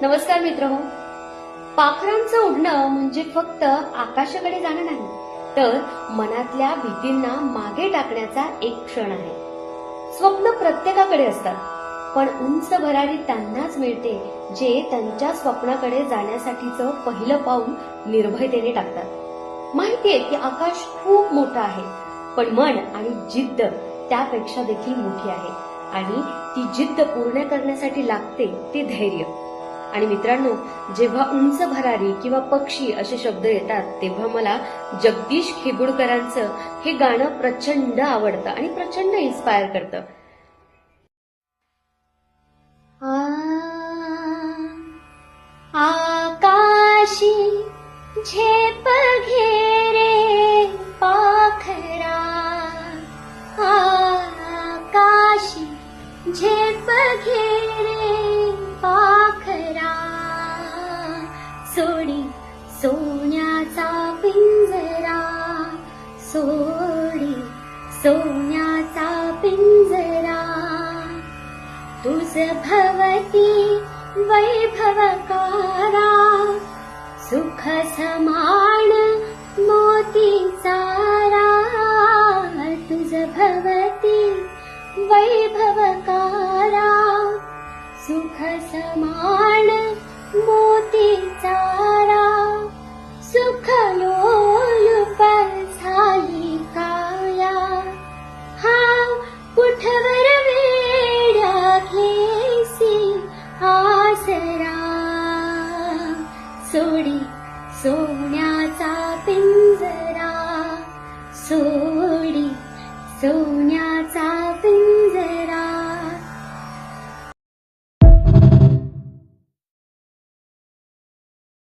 नमस्कार मित्रहो. पाखरांचं उडणं म्हणजे फक्त आकाशाकडे जाणं नाही, तर मनातल्या भीतींना मागे टाकण्याचा एक क्षण आहे. स्वप्न प्रत्येकाकडे असतात, पण उंच भरारी त्यांनाच मिळते जे त्यांच्या स्वप्नाकडे जाण्यासाठीचं पहिलं पाऊल निर्भयतेने टाकतात. माहितीये की आकाश खूप मोठं आहे, पण मन आणि जिद्द त्यापेक्षा देखील मोठी आहे, आणि ती जिद्द पूर्ण करण्यासाठी लागते ते धैर्य. आणि मित्रांनो, जेव्हा उंच भरारी किंवा पक्षी असे शब्द येतात, तेव्हा मला जगदीश खेबुडकरांचं हे गाणं प्रचंड आवडतं आणि प्रचंड इन्स्पायर करतं. आकाशी झेप घेरे पाखरा, आकाशी झेप घेरे पाखरा, सोडी सोन्याचा पिंजरा, सोडी सोन्याचा पिंजरा, तुझ भवती वैभवकारा, सुख समान मोती चारा, तुझ भवती वैभवकारा, सुख समान मोती चारा, सुख लोलुप झाली काया, हा कुठवर वेड्या घेसी आसरा, सोडी सोन्याचा पिंजरा, सोडी सोन्या